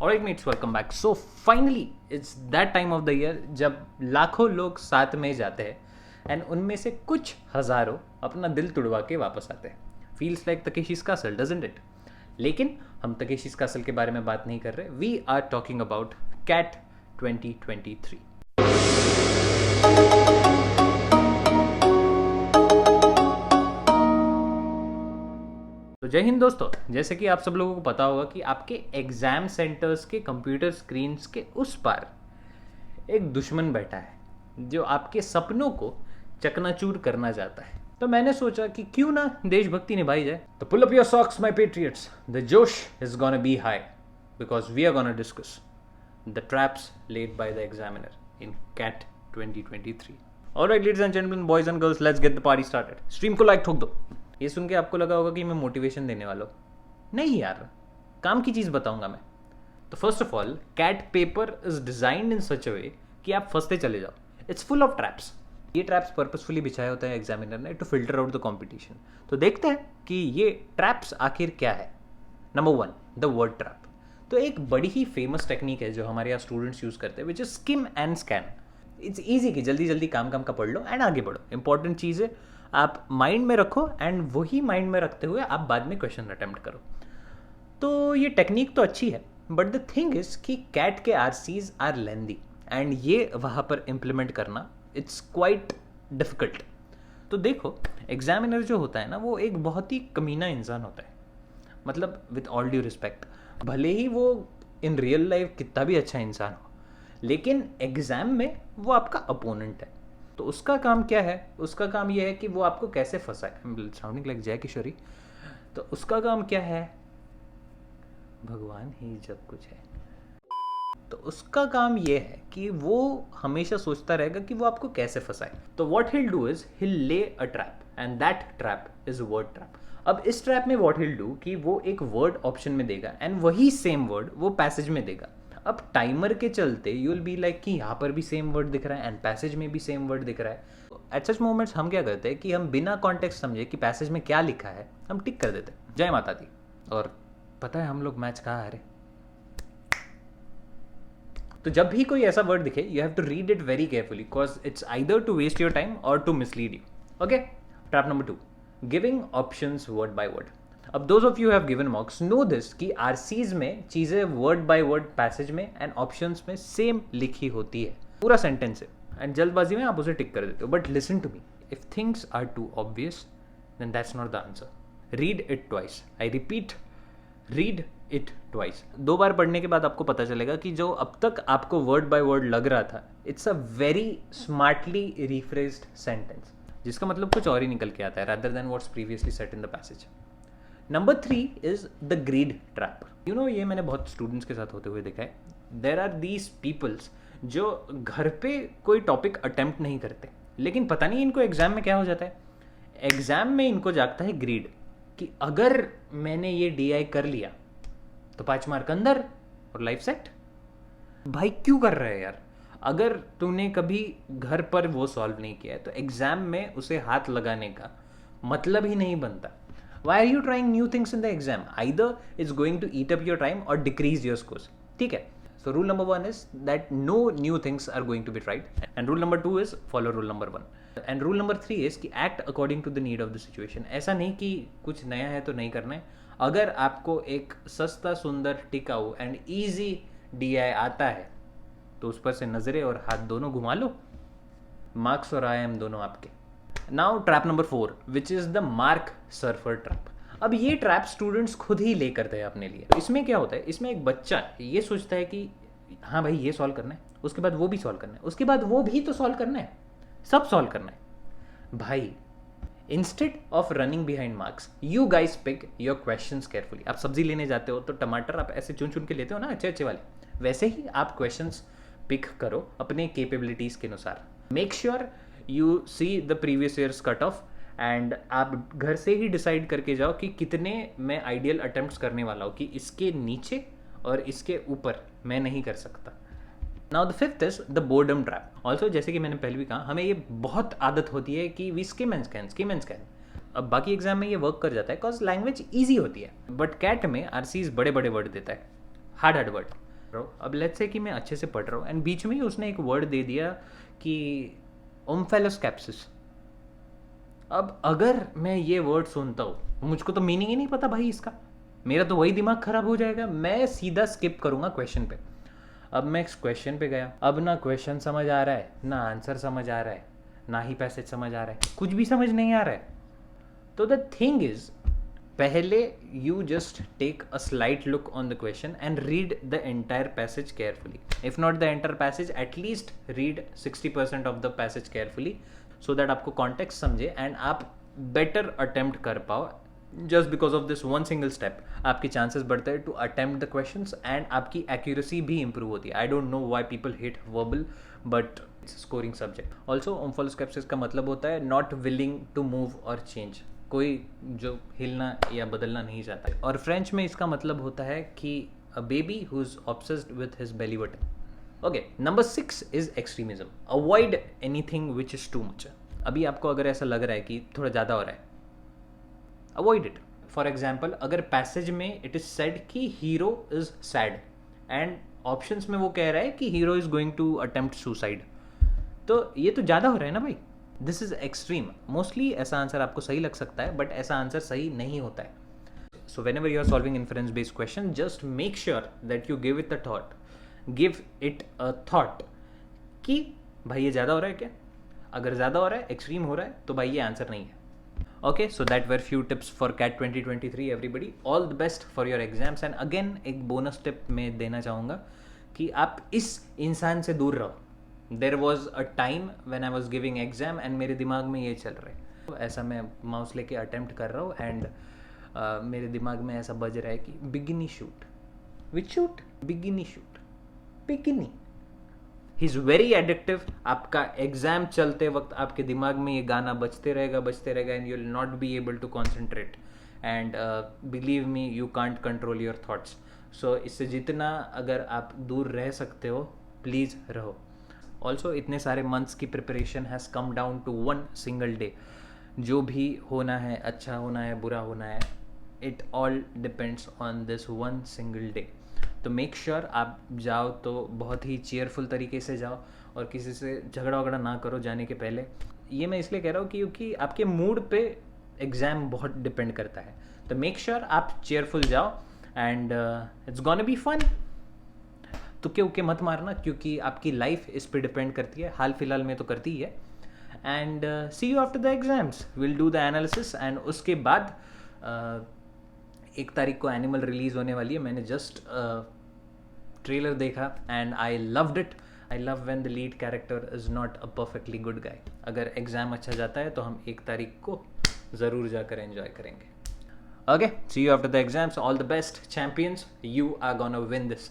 Alright mates, welcome back. So finally it's that time of the year जब लाखों लोग साथ में जाते हैं एंड उनमें से कुछ हज़ारों अपना दिल तुड़वा के वापस आते हैं। Feels like Takeshi's castle, doesn't it? लेकिन हम तकेशीस कासल के बारे में बात नहीं कर रहे। We are talking about CAT 2023। तो जय हिंद दोस्तों। जैसे कि आप सब लोगों को पता होगा कि आपके एग्जाम सेंटर्स के कंप्यूटर स्क्रीन्स के उस पार एक दुश्मन बैठा है जो आपके सपनों को चकनाचूर करना चाहता है। तो मैंने सोचा कि क्यों ना देशभक्ति निभाई जाए। तो pull up your socks my patriots, the जोश is gonna be high because we are gonna discuss the traps laid by the examiner in CAT 2023। Alright ladies and gentleman, boys and girls, let's get the party started. Stream को like ठोक दो। ये सुन के आपको लगा होगा कि मैं मोटिवेशन देने वाला हूँ। नहीं यार, काम की चीज़ बताऊंगा मैं। तो first of all, CAT paper is designed in such a way कि आप फंसते चले जाओ। It's full of traps. ये ट्रैप्स पर्पसफुली बिछाया होता है एग्जामिनर ने to filter out the competition. तो देखते हैं कि ये ट्रैप्स आखिर क्या है। Number 1, the word trap. तो एक बड़ी ही फेमस टेक्निक है जो हमारे यहाँ स्टूडेंट्स यूज करते हैं, which is scheme and scan. It's easy कि जल्दी जल्दी काम का पढ़ लो एंड आगे बढ़ो। इंपॉर्टेंट चीज़ है आप माइंड में रखो एंड वही माइंड में रखते हुए आप बाद में क्वेश्चन अटेम्प्ट करो। तो ये टेक्निक तो अच्छी है, बट द थिंग इज कि कैट के आरसीज आर लेंदी एंड ये वहाँ पर इम्प्लीमेंट करना इट्स क्वाइट डिफिकल्ट। तो देखो, एग्जामिनर जो होता है ना, वो एक बहुत ही कमीना इंसान होता है। मतलब विथ ऑल ड्यू रिस्पेक्ट, भले ही वो इन रियल लाइफ कितना भी अच्छा इंसान हो, लेकिन एग्जाम में वो आपका अपोनेंट है। तो उसका काम क्या है? उसका काम यह है कि वो आपको कैसे फंसाए। साउंडिंग लाइक जय किशोरी। तो उसका काम क्या है? भगवान ही जब कुछ है। तो उसका काम यह है कि वो हमेशा सोचता रहेगा कि वो आपको कैसे फंसाए। तो व्हाट हिल डू इज हिल ले a trap and that trap is word trap. अब इस ट्रैप में व्हाट हिल डू कि वो एक वर्ड ऑप्शन में देगा एंड वही सेम वर्ड वो पैसेज में देगा। अब टाइमर के चलते यू विल बी लाइक कि यहाँ पर भी सेम वर्ड दिख रहा है एंड पैसेज में भी सेम वर्ड दिख रहा है। एट सच मोमेंट्स हम क्या करते हैं कि हम बिना कॉन्टेक्स्ट समझे कि पैसेज में क्या लिखा है हम टिक कर देते हैं, जय माता दी। और पता है हम लोग मैच कहाँ हारे। तो जब भी कोई ऐसा वर्ड दिखे you have to read it very carefully because it's either to waste your time और to mislead you. Okay, trap number 2, giving options word by word. अब those of you have given mocks know this कि RCs में चीजें word by word passage में and options में same लिखी होती है, पूरा सेंटेंस है एंड जल्दबाजी में आप उसे टिक कर देते हो। But listen to me, if things are too obvious then that's not the answer. Read it twice. I repeat, read it twice. 2 बार पढ़ने के बाद आपको पता चलेगा कि जो अब तक आपको वर्ड बाय वर्ड लग रहा था it's a very smartly rephrased sentence, जिसका मतलब कुछ और ही निकल के आता है rather than what's previously set in the passage. Number 3 is the greed trap. You know, ये मैंने बहुत स्टूडेंट्स के साथ होते हुए देखा है। देर आर दीज पीपल्स जो घर पे कोई टॉपिक अटेम्प्ट नहीं करते, लेकिन पता नहीं इनको एग्जाम में क्या हो जाता है। एग्जाम में इनको जागता है ग्रीड कि अगर मैंने ये DI कर लिया तो 5 मार्क अंदर और लाइफ सेट। भाई क्यों कर रहे हैं यार? अगर तूने कभी घर पर वो सॉल्व नहीं किया है तो एग्जाम में उसे हाथ लगाने का मतलब ही नहीं बनता। Why are you trying new things in the exam? Either it's going to eat up your time or decrease your scores. ठीक है? So rule number 1 is that no new things are going to be tried. And rule number 2 is follow rule number 1. And rule number 3 is कि act according to the need of the situation. ऐसा नहीं कि कुछ नया है तो नहीं करना है। अगर आपको एक सस्ता, सुंदर, टिकाऊ एंड ईजी DI आता है तो उस पर से नजरें और हाथ दोनों घुमा लो। मार्क्स और IM दोनों आपके। Now trap number 4 which is the mark surfer trap. अब ये ट्रैप स्टूडेंट्स खुद ही ले करते हैं अपने लिए। तो इसमें क्या होता है, इसमें एक बच्चा ये सोचता है कि हाँ भाई ये सॉल्व करना है, उसके बाद वो भी सॉल्व करना है, उसके बाद वो भी तो सॉल्व करना है, सब सॉल्व करना है। भाई instead of running behind marks you guys pick your questions carefully. आप सब्जी लेने जाते हो तो टमाटर आप ऐसे चुन चुन के लेते हो ना, अच्छे अच्छे वाले, वैसे ही आप क्वेश्चंस पिक करो अपने कैपेबिलिटीज के अनुसार। Make sure you see the previous years cut off and आप घर से ही डिसाइड करके जाओ कि कितने मैं आइडियल अटेम्प्ट्स करने वाला हूँ, कि इसके नीचे और इसके ऊपर मैं नहीं कर सकता। Now the 5th is the boredom trap. Also जैसे कि मैंने पहले भी कहा, हमें ये बहुत आदत होती है कि वी स्किम एंड स्कैन। अब बाकी एग्जाम में ये वर्क कर जाता है बिकॉज लैंग्वेज ईजी होती है, बट कैट में आरसीज बड़े बड़े वर्ड देता है, हार्ड वर्ड। रहा हूँ, अब लेट्स से कि मैं अच्छे से पढ़ रहा हूँ एंड बीच में ही उसने एक वर्ड दे दिया कि ओम्फेलोस्कैप्सिस। अब अगर मैं ये वर्ड सुनता हूँ, मुझको तो मीनिंग ही नहीं पता भाई इसका, मेरा तो वही दिमाग खराब हो जाएगा, मैं सीधा स्किप करूँगा क्वेश्चन पे। अब मैं इस क्वेश्चन पे गया, अब ना क्वेश्चन समझ आ रहा है, ना आंसर समझ आ रहा है, ना ही पैसेज समझ आ रहा है, कुछ भी समझ नहीं आ रहा है। तो द थिंग इज, पहले you just take a slight look on the question and read the entire passage carefully. If not the entire passage, at least read 60% of the passage carefully, so that आपको context समझे and आप better attempt कर पाओ। Just because of this one single step आपके chances बढ़ते हैं to attempt the questions and आपकी accuracy भी इंप्रूव होती है। I don't know why people hate verbal, but it's scoring subject. Also omphaloskepsis का मतलब होता है नॉट विलिंग टू मूव और चेंज, कोई जो हिलना या बदलना नहीं चाहता है। और फ्रेंच में इसका मतलब होता है कि a baby who is obsessed with his belly button. Okay, number 6 is extremism. Avoid anything which is too much. अभी आपको अगर ऐसा लग रहा है कि थोड़ा ज़्यादा हो रहा है, अवॉइड इट। फॉर एग्जाम्पल, अगर पैसेज में इट इज सेड कि hero is sad and options में वो कह रहा है कि hero is going to attempt suicide, तो ये तो ज़्यादा हो रहा है ना भाई, दिस इज एक्सट्रीम। मोस्टली ऐसा आंसर आपको सही लग सकता है, बट ऐसा आंसर सही नहीं होता है। So whenever you are solving inference based question, just make sure that you give it a thought, give it a thought कि भाई ये ज़्यादा हो रहा है क्या। अगर ज़्यादा हो रहा है, एक्सट्रीम हो रहा है, तो भाई ये आंसर नहीं है। Okay, so that were few tips for CAT 2023 everybody. All the best for your exams. And again एक bonus tip मैं देना चाहूँगा कि आप इस इंसान से दूर रहो। There was a time when I was giving exam and मेरे दिमाग में ये चल रहा है, ऐसा मैं माउस लेके अटेम्प्ट कर रहा हूँ एंड मेरे दिमाग में ऐसा बज रहा है कि bikini shoot, which shoot, bikini shoot, bikini. He is very addictive. आपका एग्जाम चलते वक्त आपके दिमाग में ये गाना बजते रहेगा and you will not be able to concentrate and believe me, you can't control your thoughts. So इससे जितना अगर आप दूर रह सकते हो, प्लीज़ रहो। ऑल्सो इतने सारे मंथ्स की preparation has come down to one single day. जो भी होना है, अच्छा होना है, बुरा होना है, it all depends on this one single day. तो मेक श्योर आप जाओ तो बहुत ही चेयरफुल तरीके से जाओ और किसी से झगड़ा वगड़ा ना करो जाने के पहले। ये मैं इसलिए कह रहा हूँ क्योंकि आपके मूड पे एग्ज़ाम बहुत डिपेंड करता है। तो मेक श्योर आप चेयरफुल जाओ and it's gonna be fun. तुक्के उक्के मत मारना क्योंकि आपकी लाइफ इस पे डिपेंड करती है, हाल फिलहाल में तो करती ही है। And see you after the exams, will do the analysis and उसके बाद 1 तारीख को एनिमल रिलीज़ होने वाली है। मैंने जस्ट ट्रेलर देखा and I loved it. I love when the lead character is not a perfectly good guy. अगर एग्ज़ाम अच्छा जाता है तो हम 1 तारीख को ज़रूर जाकर एंजॉय करेंगे। Okay, see you after the exams, all the best champions, you are gonna win this.